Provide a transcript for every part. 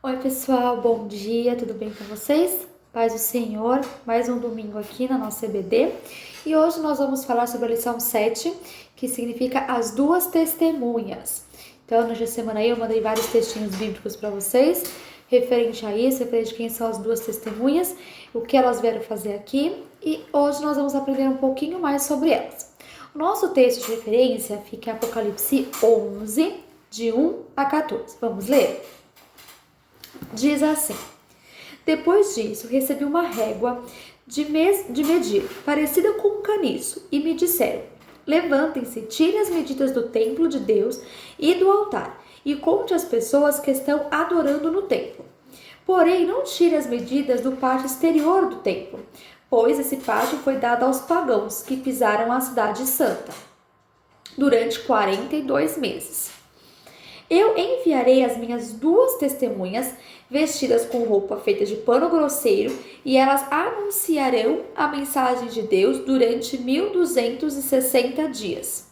Oi pessoal, bom dia, tudo bem com vocês? Paz do Senhor, mais um domingo aqui na nossa EBD e hoje nós vamos falar sobre a lição 7, que significa as duas testemunhas. Então, na semana aí eu mandei vários textinhos bíblicos para vocês, referente a isso, referente a quem são as duas testemunhas, o que elas vieram fazer aqui e hoje nós vamos aprender um pouquinho mais sobre elas. O nosso texto de referência fica em Apocalipse 11, de 1 a 14. Vamos ler? Diz assim: depois disso, recebi uma régua de medir, parecida com um caniço, e me disseram: levantem-se, tirem as medidas do templo de Deus e do altar, e conte as pessoas que estão adorando no templo. Porém, não tire as medidas do pátio exterior do templo, pois esse pátio foi dado aos pagãos que pisaram a cidade santa durante 42 meses. Eu enviarei as minhas duas testemunhas, vestidas com roupa feita de pano grosseiro, e elas anunciarão a mensagem de Deus durante 1260 dias.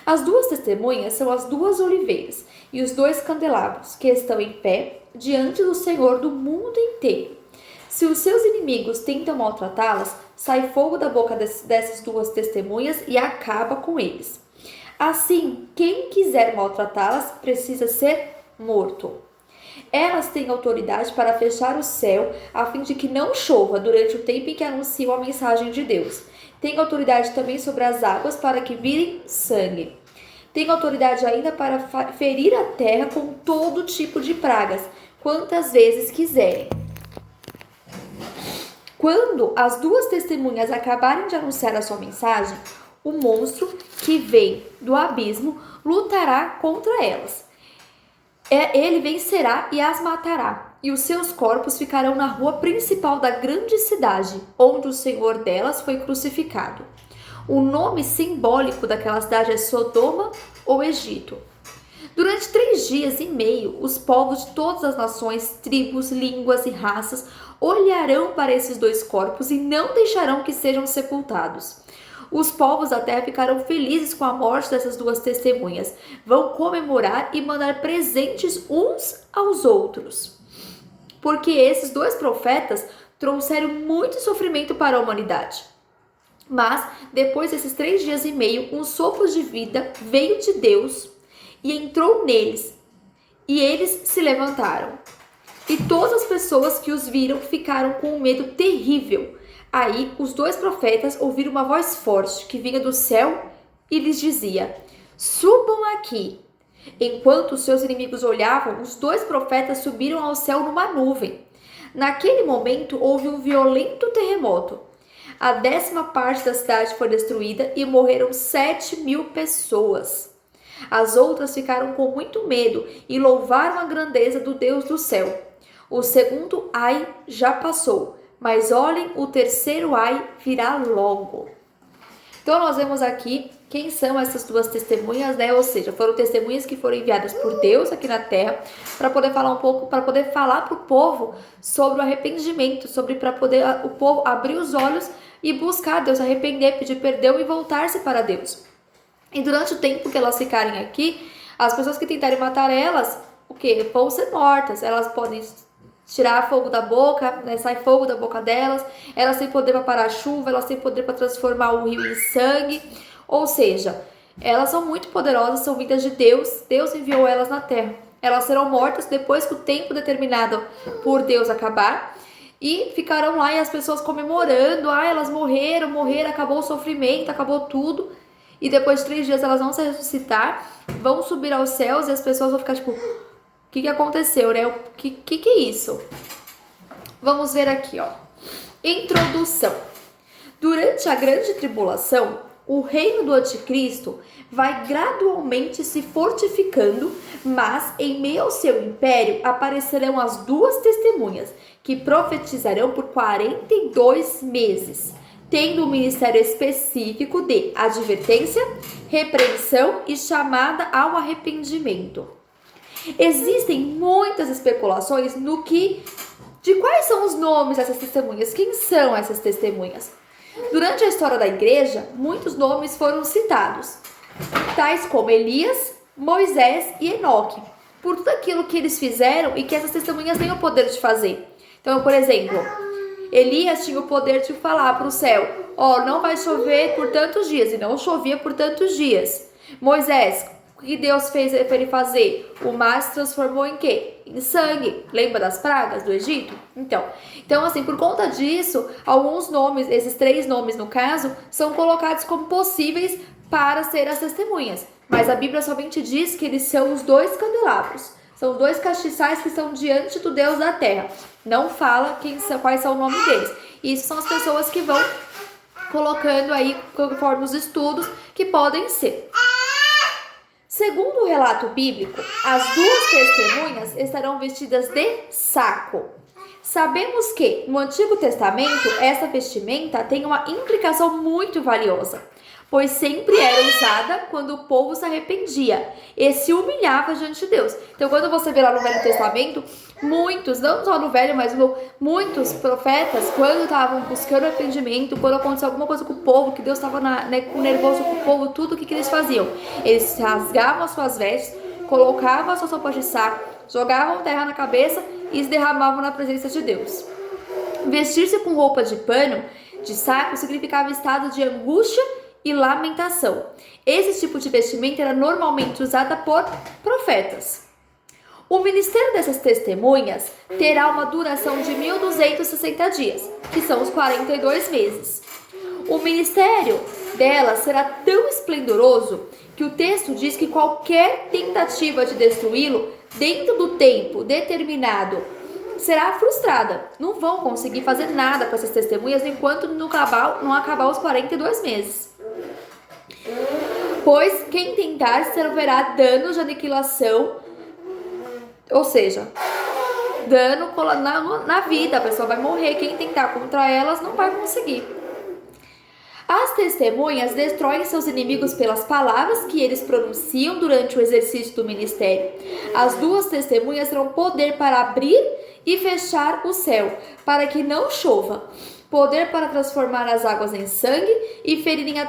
As duas testemunhas são as duas oliveiras e os dois candelabros que estão em pé diante do Senhor do mundo inteiro. Se os seus inimigos tentam maltratá-las, sai fogo da boca dessas duas testemunhas e acaba com eles. Assim, quem quiser maltratá-las precisa ser morto. Elas têm autoridade para fechar o céu a fim de que não chova durante o tempo em que anunciam a mensagem de Deus. Têm autoridade também sobre as águas para que virem sangue. Têm autoridade ainda para ferir a terra com todo tipo de pragas, quantas vezes quiserem. Quando as duas testemunhas acabarem de anunciar a sua mensagem, o monstro que vem do abismo lutará contra elas. Ele vencerá e as matará, e os seus corpos ficarão na rua principal da grande cidade, onde o Senhor delas foi crucificado. O nome simbólico daquela cidade é Sodoma ou Egito. Durante 3 dias e meio, os povos de todas as nações, tribos, línguas e raças olharão para esses dois corpos e não deixarão que sejam sepultados. Os povos da terra ficarão felizes com a morte dessas duas testemunhas. Vão comemorar e mandar presentes uns aos outros. Porque esses dois profetas trouxeram muito sofrimento para a humanidade. Mas, depois desses 3 dias e meio, um sopro de vida veio de Deus e entrou neles. E eles se levantaram. E todas as pessoas que os viram ficaram com um medo terrível. Aí os dois profetas ouviram uma voz forte que vinha do céu e lhes dizia: subam aqui. Enquanto os seus inimigos olhavam, os dois profetas subiram ao céu numa nuvem. Naquele momento houve um violento terremoto. A 10ª parte da cidade foi destruída e morreram 7.000 pessoas. As outras ficaram com muito medo e louvaram a grandeza do Deus do céu. O segundo ai já passou. Mas olhem, o terceiro ai virá logo. Então nós vemos aqui quem são essas duas testemunhas, né? Ou seja, foram testemunhas que foram enviadas por Deus aqui na terra para poder falar um pouco, para poder falar para o povo sobre o arrependimento, para poder o povo abrir os olhos e buscar Deus, arrepender, pedir perdão e voltar-se para Deus. E durante o tempo que elas ficarem aqui, as pessoas que tentarem matar elas, o quê? Vão ser mortas. Elas podem tirar fogo da boca, né? Sai fogo da boca delas, elas têm poder para parar a chuva, elas têm poder para transformar o rio em sangue, ou seja, elas são muito poderosas, são vindas de Deus, Deus enviou elas na terra. Elas serão mortas depois que o tempo determinado por Deus acabar e ficarão lá e as pessoas comemorando, elas morreram, acabou o sofrimento, acabou tudo, e depois de 3 dias elas vão se ressuscitar, vão subir aos céus e as pessoas vão ficar tipo: o que aconteceu, né? O que é isso? Vamos ver aqui, ó. Introdução. Durante a grande tribulação, o reino do anticristo vai gradualmente se fortificando, mas em meio ao seu império aparecerão as duas testemunhas, que profetizarão por 42 meses, tendo um ministério específico de advertência, repreensão e chamada ao arrependimento. Existem muitas especulações de quais são os nomes dessas testemunhas, quem são essas testemunhas. Durante a história da igreja, muitos nomes foram citados, tais como Elias, Moisés e Enoque. por tudo aquilo que eles fizeram e que essas testemunhas têm o poder de fazer. Então, por exemplo, Elias tinha o poder de falar para o céu, não vai chover por tantos dias, e não chovia por tantos dias. Moisés, o que Deus fez para ele fazer? O mar se transformou em quê? Em sangue. Lembra das pragas do Egito? Então assim, por conta disso, alguns nomes, esses 3 nomes no caso, são colocados como possíveis para ser as testemunhas. Mas a Bíblia somente diz que eles são os 2 candelabros. São 2 castiçais que estão diante do Deus da terra. Não fala quais são o nome deles. E isso são as pessoas que vão colocando aí, conforme os estudos, que podem ser. Segundo o relato bíblico, as 2 testemunhas estarão vestidas de saco. Sabemos que, no Antigo Testamento, essa vestimenta tem uma implicação muito valiosa, pois sempre era usada quando o povo se arrependia e se humilhava diante de Deus. Então, quando você vê lá no Velho Testamento, muitos, não só no Velho, mas muitos profetas, quando estavam buscando arrependimento, quando aconteceu alguma coisa com o povo, que Deus estava nervoso com o povo, tudo o que eles faziam? Eles rasgavam as suas vestes, colocavam a sua sopa de saco, jogavam terra na cabeça e se derramavam na presença de Deus. Vestir-se com roupa de pano, de saco, significava estado de angústia e lamentação. Esse tipo de vestimenta era normalmente usada por profetas. O ministério dessas testemunhas terá uma duração de 1.260 dias, que são os 42 meses. O ministério delas será tão esplendoroso que o texto diz que qualquer tentativa de destruí-lo dentro do tempo determinado será frustrada. Não vão conseguir fazer nada com essas testemunhas enquanto não acabar os 42 meses. Pois quem tentar sofrerá danos de aniquilação, ou seja, dano na vida, a pessoa vai morrer. Quem tentar contra elas não vai conseguir. As testemunhas destroem seus inimigos pelas palavras que eles pronunciam durante o exercício do ministério. As 2 testemunhas terão poder para abrir e fechar o céu, para que não chova. Poder para transformar as águas em sangue e ferirem a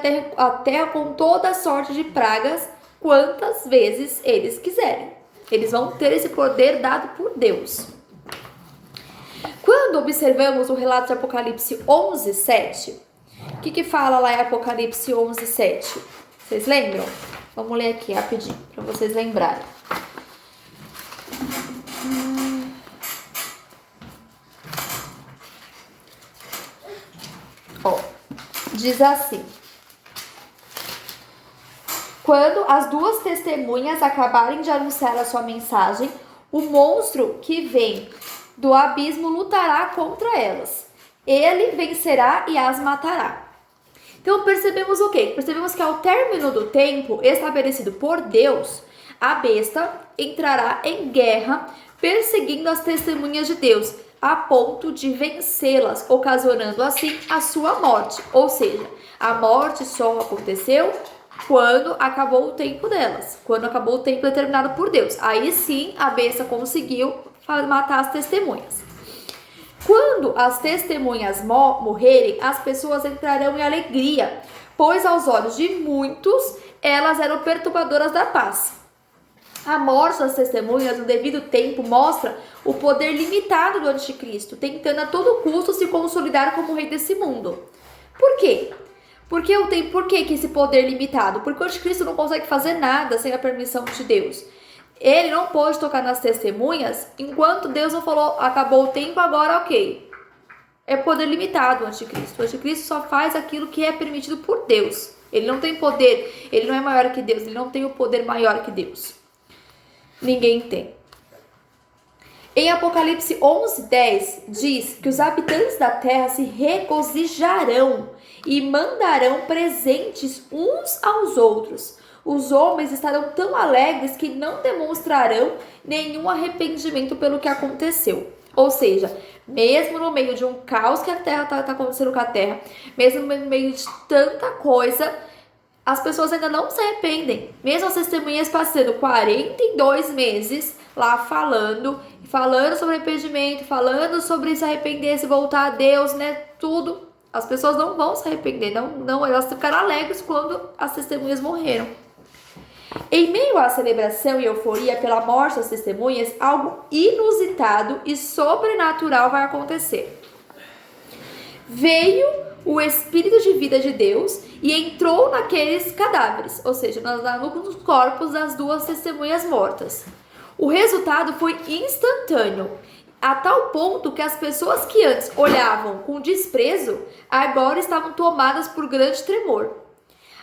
terra com toda sorte de pragas, quantas vezes eles quiserem. Eles vão ter esse poder dado por Deus. Quando observamos o relato de Apocalipse 11:7, o que fala lá em Apocalipse 11:7? Vocês lembram? Vamos ler aqui rapidinho, para vocês lembrarem. Diz assim: quando as 2 testemunhas acabarem de anunciar a sua mensagem, o monstro que vem do abismo lutará contra elas. Ele vencerá e as matará. Então percebemos o quê? Percebemos que ao término do tempo estabelecido por Deus, a besta entrará em guerra, perseguindo as testemunhas de Deus, a ponto de vencê-las, ocasionando assim a sua morte. Ou seja, a morte só aconteceu quando acabou o tempo delas, quando acabou o tempo determinado por Deus. Aí sim a besta conseguiu matar as testemunhas. Quando as testemunhas morrerem, as pessoas entrarão em alegria, pois aos olhos de muitos elas eram perturbadoras da paz. A morte das testemunhas no devido tempo mostra o poder limitado do anticristo, tentando a todo custo se consolidar como rei desse mundo. Por quê? Por que esse poder limitado? Porque o anticristo não consegue fazer nada sem a permissão de Deus. Ele não pode tocar nas testemunhas enquanto Deus não falou, acabou o tempo, agora ok. É poder limitado o anticristo. O anticristo só faz aquilo que é permitido por Deus. Ele não tem poder, ele não é maior que Deus, ele não tem o poder maior que Deus. Ninguém tem. Em Apocalipse 11:10 diz que os habitantes da terra se regozijarão e mandarão presentes uns aos outros. Os homens estarão tão alegres que não demonstrarão nenhum arrependimento pelo que aconteceu. Ou seja, mesmo no meio de um caos que a terra está acontecendo com a terra, mesmo no meio de tanta coisa, as pessoas ainda não se arrependem. Mesmo as testemunhas passando 42 meses lá falando sobre arrependimento, falando sobre se arrepender, se voltar a Deus, né? Tudo. As pessoas não vão se arrepender, não, elas ficaram alegres quando as testemunhas morreram. Em meio à celebração e euforia pela morte das testemunhas, algo inusitado e sobrenatural vai acontecer. Veio o Espírito de vida de Deus e entrou naqueles cadáveres, ou seja, nos corpos das duas testemunhas mortas. O resultado foi instantâneo, a tal ponto que as pessoas que antes olhavam com desprezo, agora estavam tomadas por grande tremor.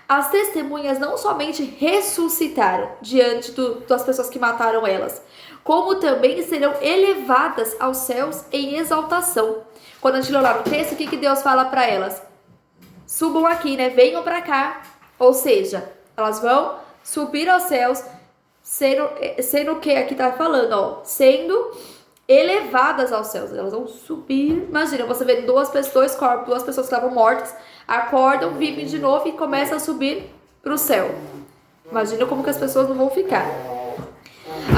As testemunhas não somente ressuscitaram diante das pessoas que mataram elas, como também serão elevadas aos céus em exaltação. Quando a gente lê lá no texto, o que Deus fala para elas? Subam aqui, né? Venham para cá. Ou seja, elas vão subir aos céus, sendo o que aqui tá falando, ó, sendo elevadas aos céus. Elas vão subir. Imagina, você vê dois corpos, duas pessoas que estavam mortas, acordam, vivem de novo e começam a subir para o céu. Imagina como que as pessoas não vão ficar.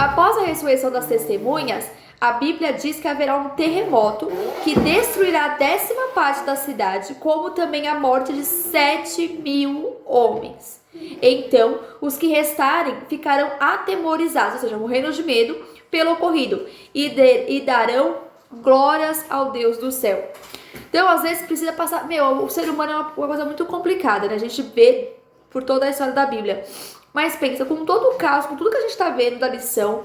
Após a ressurreição das testemunhas, a Bíblia diz que haverá um terremoto que destruirá a 10ª parte da cidade, como também a morte de 7.000 homens. Então, os que restarem ficarão atemorizados, ou seja, morrendo de medo pelo ocorrido, e darão glórias ao Deus do céu. Então, às vezes, precisa passar... o ser humano é uma coisa muito complicada, né? A gente vê por toda a história da Bíblia. Mas pensa, com todo o caos, com tudo que a gente está vendo da lição,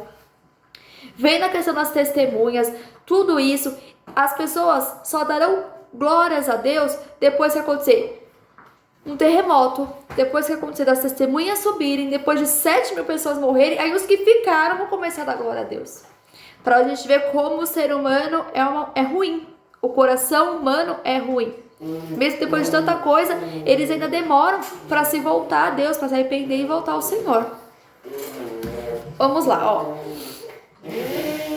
vendo a questão das testemunhas, tudo isso, as pessoas só darão glórias a Deus depois que acontecer um terremoto, depois que acontecer das testemunhas subirem, depois de 7.000 pessoas morrerem, aí os que ficaram vão começar a dar glória a Deus. Para a gente ver como o ser humano é ruim, o coração humano é ruim. Mesmo depois de tanta coisa, eles ainda demoram para se voltar a Deus, para se arrepender e voltar ao Senhor. Vamos lá, ó.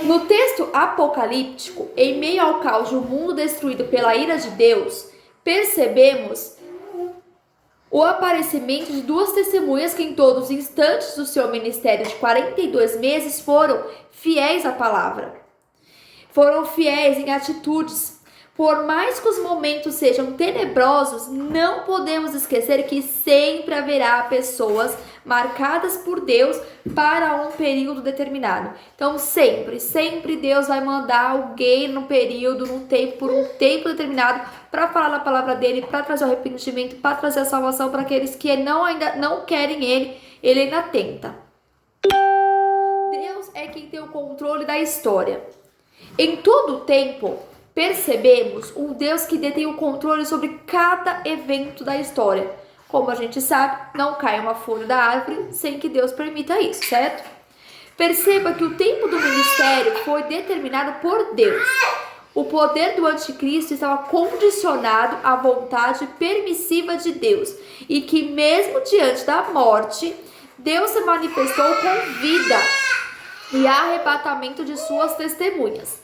No texto apocalíptico, em meio ao caos de um mundo destruído pela ira de Deus, percebemos o aparecimento de duas testemunhas que em todos os instantes do seu ministério de 42 meses foram fiéis à palavra. Foram fiéis em atitudes. Por mais que os momentos sejam tenebrosos, não podemos esquecer que sempre haverá pessoas marcadas por Deus para um período determinado. Então, sempre Deus vai mandar alguém num período, por um tempo determinado, para falar a palavra dele, para trazer o arrependimento, para trazer a salvação para aqueles que ainda não querem ele ainda tenta. Deus é quem tem o controle da história. Em todo o tempo, percebemos um Deus que detém o controle sobre cada evento da história. Como a gente sabe, não cai uma folha da árvore sem que Deus permita isso, certo? Perceba que o tempo do ministério foi determinado por Deus. O poder do anticristo estava condicionado à vontade permissiva de Deus. E que mesmo diante da morte, Deus se manifestou com vida e arrebatamento de suas testemunhas.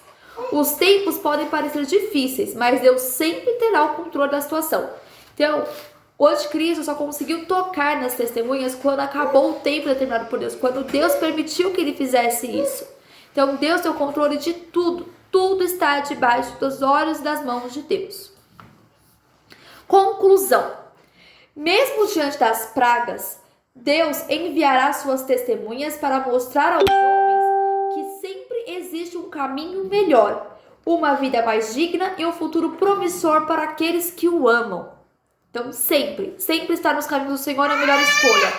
Os tempos podem parecer difíceis, mas Deus sempre terá o controle da situação. Então, o anticristo só conseguiu tocar nas testemunhas quando acabou o tempo determinado por Deus, quando Deus permitiu que ele fizesse isso. Então, Deus tem o controle de tudo. Tudo está debaixo dos olhos e das mãos de Deus. Conclusão. Mesmo diante das pragas, Deus enviará suas testemunhas para mostrar aos homens que sempre existe um caminho melhor, uma vida mais digna e um futuro promissor para aqueles que o amam. Então, sempre estar nos caminhos do Senhor é a melhor escolha.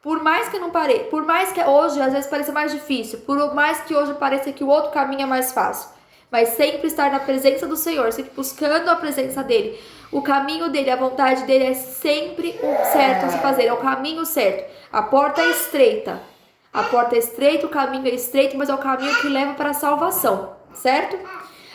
Por mais que por mais que hoje às vezes pareça mais difícil, por mais que hoje pareça que o outro caminho é mais fácil, mas sempre estar na presença do Senhor, sempre buscando a presença dele, o caminho dele, a vontade dele é sempre o certo a se fazer, é o caminho certo. A porta é estreita, o caminho é estreito, mas é o caminho que leva para a salvação, certo?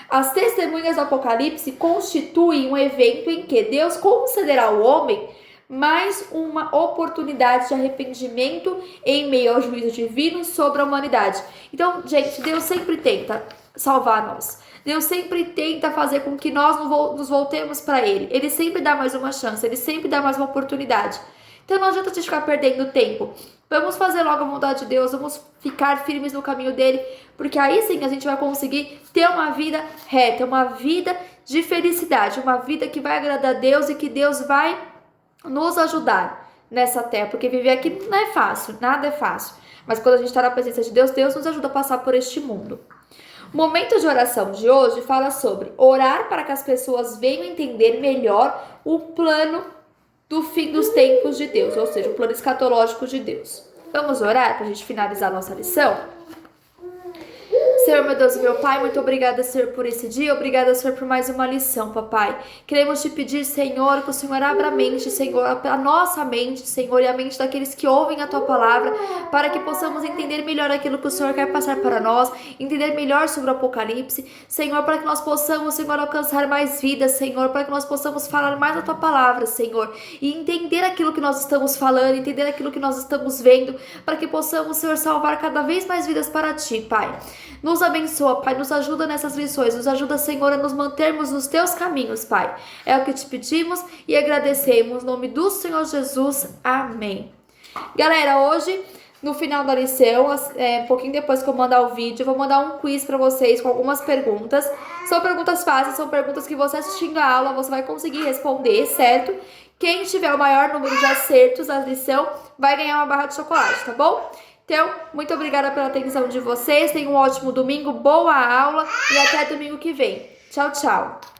As testemunhas do Apocalipse constituem um evento em que Deus concederá ao homem mais uma oportunidade de arrependimento em meio ao juízo divino sobre a humanidade. Então, gente, Deus sempre tenta salvar nós. Deus sempre tenta fazer com que nós nos voltemos para Ele. Ele sempre dá mais uma chance, Ele sempre dá mais uma oportunidade. Então não adianta a gente ficar perdendo tempo. Vamos fazer logo a vontade de Deus, vamos ficar firmes no caminho dele, porque aí sim a gente vai conseguir ter uma vida reta, uma vida de felicidade, uma vida que vai agradar a Deus e que Deus vai nos ajudar. nessa terra, porque viver aqui não é fácil, nada é fácil. Mas quando a gente está na presença de Deus, Deus nos ajuda a passar por este mundo. O momento de oração de hoje fala sobre orar para que as pessoas venham entender melhor o plano do fim dos tempos de Deus, ou seja, o plano escatológico de Deus. Vamos orar para a gente finalizar a nossa lição? Senhor, meu Deus e meu Pai, muito obrigada, Senhor, por esse dia. Obrigada, Senhor, por mais uma lição, papai. Queremos te pedir, Senhor, que o Senhor abra a mente, Senhor, a nossa mente, Senhor, e a mente daqueles que ouvem a Tua palavra, para que possamos entender melhor aquilo que o Senhor quer passar para nós, entender melhor sobre o Apocalipse, Senhor, para que nós possamos, Senhor, alcançar mais vidas, Senhor, para que nós possamos falar mais a Tua palavra, Senhor, e entender aquilo que nós estamos falando, entender aquilo que nós estamos vendo, para que possamos, Senhor, salvar cada vez mais vidas para Ti, Pai. Nos abençoa, Pai, nos ajuda nessas lições, nos ajuda, Senhor, a nos mantermos nos Teus caminhos, Pai. É o que te pedimos e agradecemos. Em nome do Senhor Jesus, amém. Galera, hoje, no final da lição, um pouquinho depois que eu mandar o vídeo, eu vou mandar um quiz para vocês com algumas perguntas. São perguntas fáceis, são perguntas que você assistindo a aula, você vai conseguir responder, certo? Quem tiver o maior número de acertos na lição vai ganhar uma barra de chocolate, tá bom? Então, muito obrigada pela atenção de vocês. Tenham um ótimo domingo, boa aula e até domingo que vem. Tchau, tchau.